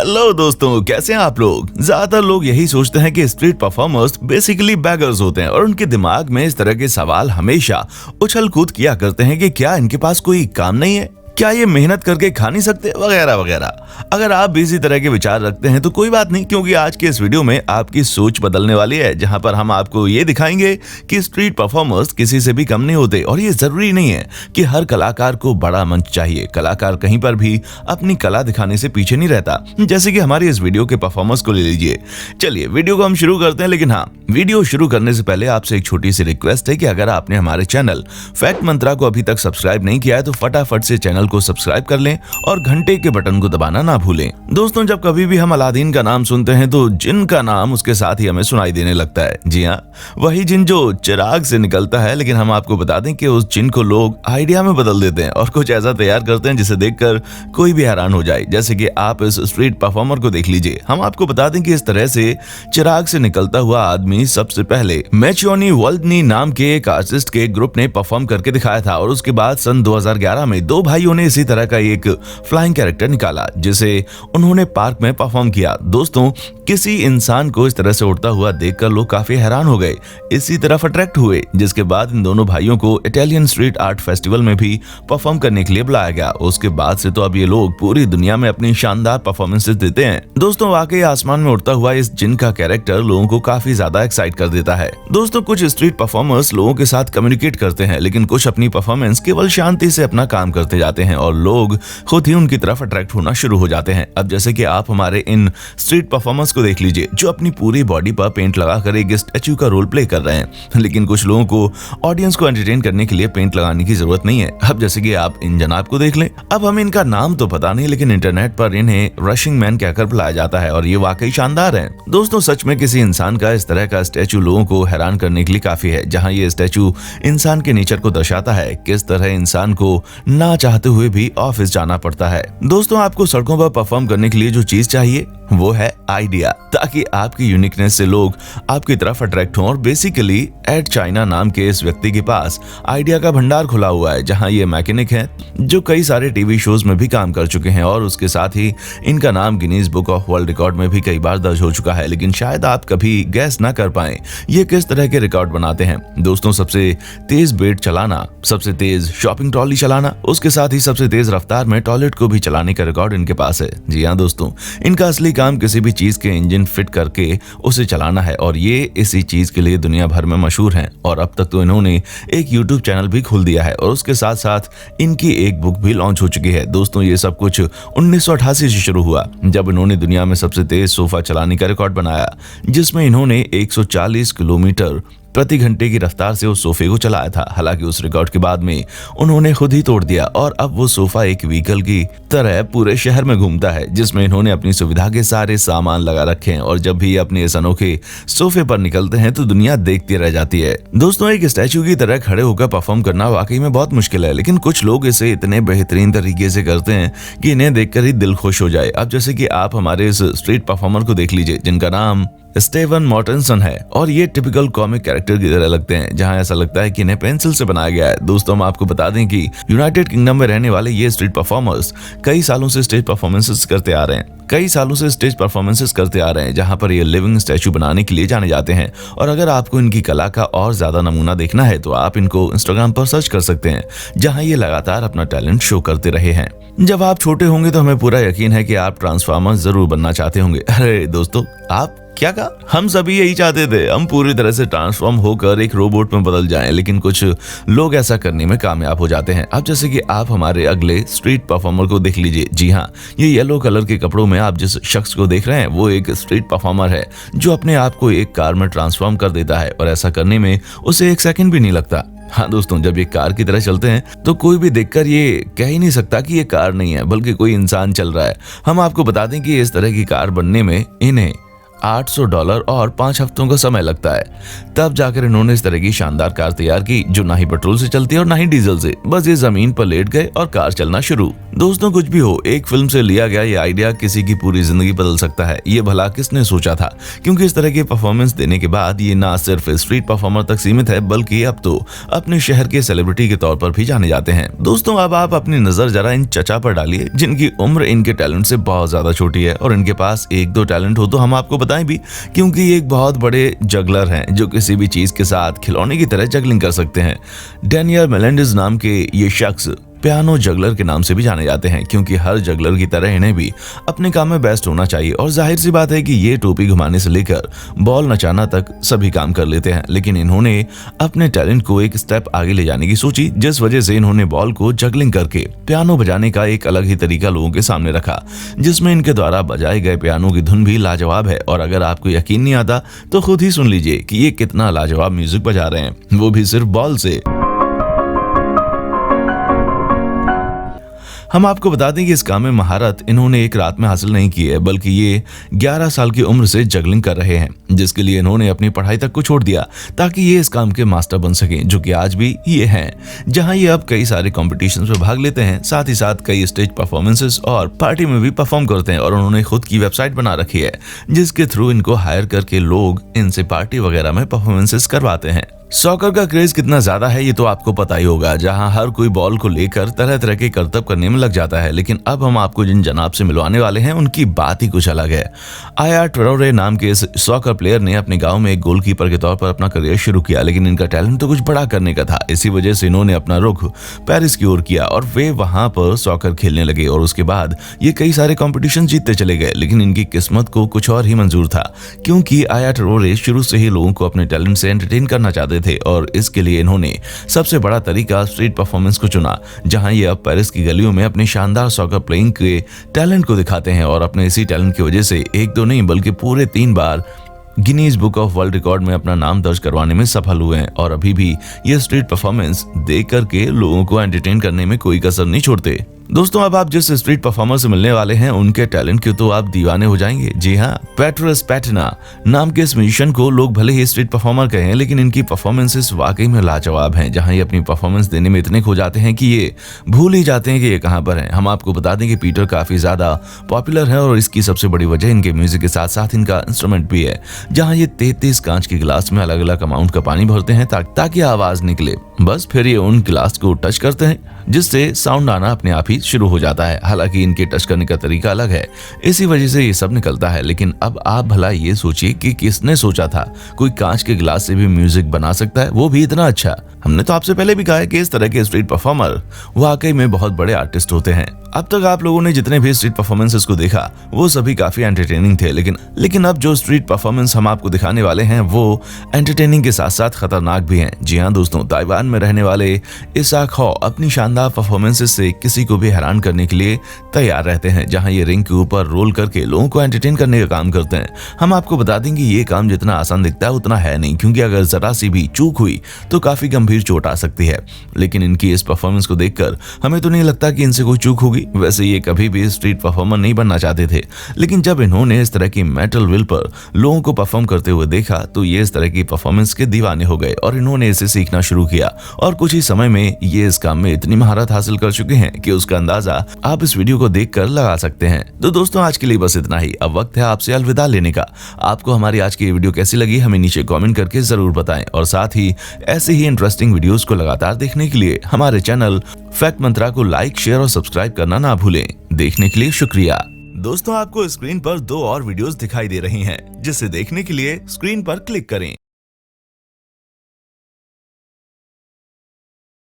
Hello दोस्तों, कैसे हैं आप लोग। ज्यादातर लोग यही सोचते हैं कि स्ट्रीट परफॉर्मर्स बेसिकली बैगर्स होते हैं और उनके दिमाग में इस तरह के सवाल हमेशा उछल कूद किया करते हैं कि क्या इनके पास कोई काम नहीं है, क्या ये मेहनत करके खा नहीं सकते, वगैरह वगैरह। अगर आप भी इसी तरह के विचार रखते हैं तो कोई बात नहीं, क्योंकि आज के इस वीडियो में आपकी सोच बदलने वाली है, जहां पर हम आपको ये दिखाएंगे कि स्ट्रीट परफॉर्मर्स किसी से भी कम नहीं होते और ये जरूरी नहीं है कि हर कलाकार को बड़ा मंच चाहिए। कलाकार कहीं पर भी अपनी कला दिखाने से पीछे नहीं रहता, जैसे कि हमारी इस वीडियो के परफॉर्मर्स को ले लीजिए। चलिए वीडियो को हम शुरू करते हैं, लेकिन हाँ, वीडियो शुरू करने से पहले आपसे एक छोटी सी रिक्वेस्ट है कि अगर आपने हमारे चैनल फैक्ट मंत्रा को अभी तक सब्सक्राइब नहीं किया है तो फटाफट से चैनल को सब्सक्राइब कर लें और घंटे के बटन को दबाना ना भूलें। दोस्तों, जब कभी भी हम अलादीन का नाम सुनते हैं तो जिन का नाम उसके साथ ही हमें सुनाई देने लगता है। जी हाँ, वही जिन जो चिराग से निकलता है, लेकिन हम आपको बता दें कि उस जिन को लोग आइडिया में बदल देते हैं और कुछ ऐसा तैयार करते हैं जिसे देखकर कोई भी हैरान हो जाए। जैसे कि आप इस स्ट्रीट परफॉर्मर को देख लीजिए। हम आपको बता दें कि इस तरह से चिराग से निकलता हुआ आदमी सबसे पहले मैच्योनी वोल्डनी नाम के एक आर्टिस्ट के ग्रुप ने परफॉर्म करके दिखाया था और उसके बाद सन 2011 में दो भाइयों ने इसी तरह का एक फ्लाइंग कैरेक्टर निकाला जिसे उन्होंने पार्क में परफॉर्म किया। दोस्तों, किसी इंसान को इस तरह से उड़ता हुआ देखकर लोग काफी हैरान हो गए, इसी तरफ अट्रैक्ट हुए, जिसके बाद इन दोनों भाइयों को इटालियन स्ट्रीट आर्ट फेस्टिवल में भी परफॉर्म करने के लिए बुलाया गया। उसके बाद से तो अब ये लोग पूरी दुनिया में अपनी शानदार परफॉर्मेंसेस देते हैं। दोस्तों, वाकई आसमान में उड़ता हुआ इस जिन का कैरेक्टर लोगों को काफी ज्यादा एक्साइट कर देता है। दोस्तों, कुछ स्ट्रीट परफॉर्मर्स लोगों के साथ कम्युनिकेट करते हैं, लेकिन कुछ अपनी परफॉर्मेंस केवल शांति से अपना काम करते जाते हैं और लोग खुद ही उनकी तरफ अट्रैक्ट होना शुरू हो जाते हैं। अब जैसे कि आप हमारे इन स्ट्रीट परफॉर्मर्स को देख लीजिए जो अपनी पूरी बॉडी पर पेंट लगाकर एक स्टैच्यू का रोल प्ले कर रहे हैं, लेकिन कुछ लोगों को ऑडियंस को एंटरटेन करने के लिए पेंट लगाने की जरूरत नहीं है। अब जैसे कि आप इन जनाब को देख लें। अब हमें इनका नाम तो पता नहीं, लेकिन इंटरनेट पर इन्हें रशिंग मैन कहकर बुलाया जाता है और ये वाकई शानदार है। दोस्तों, सच में किसी इंसान का इस तरह का स्टैच्यू लोगों को हैरान करने के लिए काफी है, जहाँ ये स्टैच्यू इंसान के नेचर को दर्शाता है, किस तरह इंसान को ना चाहते हुए भी ऑफिस जाना पड़ता है। दोस्तों, आपको सड़कों पर परफॉर्म करने के लिए जो चीज चाहिए वो है आइडिया, ताकि आपकी यूनिकनेस से लोग आपकी तरफ अट्रैक्ट हों। और बेसिकली एड चाइना नाम के इस व्यक्ति के पास आइडिया का भंडार खुला हुआ है, जहां ये मैकेनिक हैं जो कई सारे टीवी शोज में भी काम कर चुके हैं और उसके साथ ही इनका नाम Guinness book of world record में भी कई बार दर्ज हो चुका है। लेकिन शायद आप कभी गैस ना कर पाए ये किस तरह के रिकॉर्ड बनाते हैं। दोस्तों, सबसे तेज बेट चलाना, सबसे तेज शॉपिंग ट्रॉली चलाना, उसके साथ ही सबसे तेज रफ्तार में टॉयलेट को भी चलाने का रिकॉर्ड इनके पास है। जी हाँ दोस्तों, इनका असली काम किसी भी चीज के इंजन फिट करके उसे चलाना है और ये इसी चीज के लिए दुनिया भर में मशहूर हैं। और अब तक तो इन्होंने एक यूट्यूब चैनल भी खोल दिया है और उसके साथ साथ इनकी एक बुक भी लॉन्च हो चुकी है। दोस्तों, ये सब कुछ 1988 से शुरू हुआ जब इन्होंने दुनिया में सबसे तेज सोफा चलाने का रिकॉर्ड बनाया, जिसमें इन्होंने 140 किलोमीटर प्रति घंटे की रफ्तार से उस सोफे को चलाया था। हालांकि उस रिकॉर्ड के बाद में उन्होंने खुद ही तोड़ दिया और अब वो सोफा एक व्हीकल की तरह पूरे शहर में घूमता है, जिसमें इन्होंने अपनी सुविधा के सारे सामान लगा रखे हैं और जब भी अपने इस अनोखे सोफे पर निकलते हैं तो दुनिया देखती रह जाती है। दोस्तों, एक स्टैच्यू की तरह खड़े होकर परफॉर्म करना वाकई में बहुत मुश्किल है, लेकिन कुछ लोग इसे इतने बेहतरीन तरीके से करते हैं कि इन्हें देखकर ही दिल खुश हो जाए। अब जैसे कि आप हमारे इस स्ट्रीट परफॉर्मर को देख लीजिए जिनका नाम स्टीवन मॉर्टेंसन है और ये टिपिकल कॉमिक कैरेक्टर की तरह लगते हैं, जहां ऐसा लगता है कि इन्हें पेंसिल से बनाया गया है। दोस्तों, हम आपको बता दें कि यूनाइटेड किंगडम में रहने वाले ये स्ट्रीट परफॉर्मर्स कई सालों से स्टेज परफॉर्मेंसेस करते आ रहे हैं, जहां पर ये लिविंग स्टैच्यू बनाने के लिए जाने जाते हैं। और अगर आपको इनकी कला का और ज्यादा नमूना देखना है तो आप इनको इंस्टाग्राम पर सर्च कर सकते हैं, जहां ये लगातार अपना टैलेंट शो करते रहे हैं। जब आप छोटे होंगे तो हमें पूरा यकीन है कि आप ट्रांसफार्मर जरूर बनना चाहते होंगे। अरे दोस्तों, आप क्या कहा? हम सभी यही चाहते थे, हम पूरी तरह से ट्रांसफॉर्म होकर एक रोबोट में बदल जाएं, लेकिन कुछ लोग ऐसा करने में कामयाब हो जाते हैं। अब जैसे कि आप हमारे अगले स्ट्रीट परफॉर्मर को देख लीजिए। जी हाँ, ये येलो कलर के कपड़ों में आप जिस शख्स को देख रहे हैं वो एक स्ट्रीट परफॉर्मर है जो अपने आप को एक कार में ट्रांसफॉर्म कर देता है और ऐसा करने में उसे एक सेकंड भी नहीं लगता। हाँ दोस्तों, जब ये कार की तरह चलते हैं तो कोई भी देखकर ये कह ही नहीं सकता कि ये कार नहीं है बल्कि कोई इंसान चल रहा है। हम आपको बता दें कि इस तरह की कार बनने में इन्हें $800 और 5 हफ्तों का समय लगता है। तब जाकर इन्होंने इस तरह की शानदार कार तैयार की जो ना ही पेट्रोल से चलती है और ना ही डीजल से। बस ये जमीन पर लेट गए और कार चलना शुरू। दोस्तों कुछ भी हो, एक फिल्म से लिया गया ये आइडिया किसी की पूरी जिंदगी बदल सकता है। ये भला किसने सोचा था? क्योंकि इस तरह की परफॉर्मेंस देने के बाद ये ना सिर्फ स्ट्रीट परफॉर्मर तक सीमित है, बल्कि अब तो अपने शहर के सेलिब्रिटी के तौर पर भी जाने जाते हैं। दोस्तों अब आप अपनी नजर जरा इन चचा पर डालिए जिनकी उम्र इनके टैलेंट से बहुत ज्यादा छोटी है और इनके पास एक दो टैलेंट हो तो हम आपको बताएं भी, क्योंकि ये एक बहुत बड़े जगलर हैं जो किसी भी चीज के साथ खिलौने की तरह जगलिंग कर सकते हैं। डेनियल मेलेंडेज नाम के ये शख्स पियानो जगलर के नाम से भी जाने जाते हैं, क्योंकि हर जगलर की तरह इन्हें भी अपने काम में बेस्ट होना चाहिए। और जाहिर सी बात है कि ये टोपी घुमाने से लेकर बॉल नचाना तक सभी काम कर लेते हैं, लेकिन इन्होंने अपने टैलेंट को एक स्टेप आगे ले जाने की सोची, जिस वजह से इन्होंने बॉल को जगलिंग करके पियानो बजाने का एक अलग ही तरीका लोगों के सामने रखा, जिसमें इनके द्वारा बजाए गए पियानो की धुन भी लाजवाब है। और अगर आपको यकीन नहीं आता तो खुद ही सुन लीजिए कि ये कितना लाजवाब म्यूजिक बजा रहे हैं, वो भी सिर्फ बॉल से। हम आपको बता दें कि इस काम में महारत इन्होंने एक रात में हासिल नहीं की है, बल्कि ये 11 साल की उम्र से जगलिंग कर रहे हैं, जिसके लिए इन्होंने अपनी पढ़ाई तक को छोड़ दिया ताकि ये इस काम के मास्टर बन सकें, जो कि आज भी ये हैं, जहां ये अब कई सारे कॉम्पिटिशन्स में भाग लेते हैं, साथ ही साथ कई स्टेज परफॉर्मेंसेस और पार्टी में भी परफॉर्म करते हैं। और उन्होंने खुद की वेबसाइट बना रखी है जिसके थ्रू इनको हायर करके लोग इनसे पार्टी वगैरह में परफॉर्मेंसेस करवाते हैं। सॉकर का क्रेज कितना ज्यादा है ये तो आपको पता ही होगा, जहां हर कोई बॉल को लेकर तरह तरह के करतब करने में लग जाता है। लेकिन अब हम आपको जिन जनाब से मिलवाने वाले हैं उनकी बात ही कुछ अलग है। आया ट्रेओरे नाम के इस सॉकर प्लेयर ने अपने गांव में एक गोलकीपर के तौर पर अपना करियर शुरू किया, लेकिन इनका टैलेंट तो कुछ बड़ा करने का था। इसी वजह से इन्होंने अपना रुख पेरिस की ओर किया और वे वहां पर सॉकर खेलने लगे। और उसके बाद ये कई सारे कॉम्पिटिशन जीतते चले गए, लेकिन इनकी किस्मत को कुछ और ही मंजूर था, क्योंकि आया ट्रेओरे शुरू से ही लोगों को अपने टैलेंट से एंटरटेन करना चाहते थे। और इसके लिए इन्होंने सबसे बड़ा तरीका स्ट्रीट परफॉर्मेंस को चुना, जहां ये अब पेरिस की गलियों में अपने शानदार सॉकर प्लेइंग के टैलेंट को दिखाते हैं। और अपने इसी टैलेंट की वजह से एक दो नहीं बल्कि पूरे 3 बार Guinness book of world record में अपना नाम दर्ज करवाने में सफल हुए हैं। और अभी भी ये स्ट्रीट परफॉर्मेंस देख करके लोगों को एंटरटेन करने में कोई कसर नहीं छोड़ते। दोस्तों अब आप जिस स्ट्रीट परफॉर्मर से मिलने वाले हैं उनके टैलेंट के तो आप दीवाने हो जाएंगे। जी हाँ, पेट्रोस पैटिना नाम के इस म्यूजिशियन को लोग भले ही स्ट्रीट परफॉर्मर कहें, लेकिन इनकी परफॉर्मेंसेस वाकई में लाजवाब हैं, जहां ये अपनी परफॉर्मेंस देने में इतने खो जाते हैं कि ये भूल ही जाते हैं कि ये कहां पर हैं। हम आपको बता दें कि पीटर काफी ज्यादा पॉपुलर है और इसकी सबसे बड़ी वजह इनके म्यूजिक के साथ साथ इनका इंस्ट्रूमेंट भी है, जहाँ ये 33 कांच के गिलास में अलग अलग अमाउंट का पानी भरते हैं ताकि आवाज निकले। बस फिर ये उन गिलास को टच करते हैं जिससे साउंड आना अपने आप ही शुरू हो जाता है। हालांकि इनके टच करने का तरीका अलग है, इसी वजह से ये सब निकलता है। लेकिन अब आप भला ये सोचिए कि किसने सोचा था कोई कांच के गिलास से भी म्यूजिक बना सकता है, वो भी इतना अच्छा। हमने तो आपसे पहले भी कहा है कि इस तरह के स्ट्रीट परफॉर्मर वाकई में बहुत बड़े आर्टिस्ट होते हैं। अब तक आप लोगों ने जितने भी स्ट्रीट परफॉर्मेंसेस को देखा वो सभी काफी एंटरटेनिंग थे, लेकिन अब जो स्ट्रीट परफॉर्मेंस हम आपको दिखाने वाले हैं वो एंटरटेनिंग के साथ साथ खतरनाक भी हैं। जी हाँ दोस्तों, ताइवान में रहने वाले इसाक हॉ अपनी शानदार परफॉर्मेंसेस से किसी को भी हैरान करने के लिए तैयार रहते हैं, जहां ये रिंग के ऊपर रोल करके लोगों को एंटरटेन करने का काम करते हैं। हम आपको बता देंगे ये काम जितना आसान दिखता है उतना है नहीं, क्योंकि अगर जरा सी भी चूक हुई तो काफी गंभीर चोट आ सकती है। लेकिन इनकी इस परफॉर्मेंस को देखकर हमें तो नहीं लगता कि इनसे कोई चूक होगी। वैसे ये कभी भी स्ट्रीट परफॉर्मर नहीं बनना चाहते थे, लेकिन जब इन्होंने इस तरह की मेटल व्हील पर लोगों को परफॉर्म करते हुए देखा तो ये इस तरह की परफॉर्मेंस के दीवाने हो गए और इन्होंने इसे सीखना शुरू किया। और कुछ ही समय में ये इस काम में इतनी महारत हासिल कर चुके हैं कि उसका अंदाजा आप इस वीडियो को देखकर लगा सकते हैं। तो दोस्तों आज के लिए बस इतना ही। अब वक्त है आपसे अलविदा लेने का। आपको हमारी आज की वीडियो कैसी लगी हमें नीचे कमेंट करके जरूर बताएं, और साथ ही ऐसे ही इंटरेस्टिंग वीडियोस को लगातार देखने के लिए हमारे चैनल फैक्ट मंत्रा को लाइक, शेयर और सब्सक्राइब करना ना भूलें। देखने के लिए शुक्रिया। दोस्तों आपको स्क्रीन पर 2 और वीडियोस दिखाई दे रही हैं, जिसे देखने के लिए स्क्रीन पर क्लिक करें।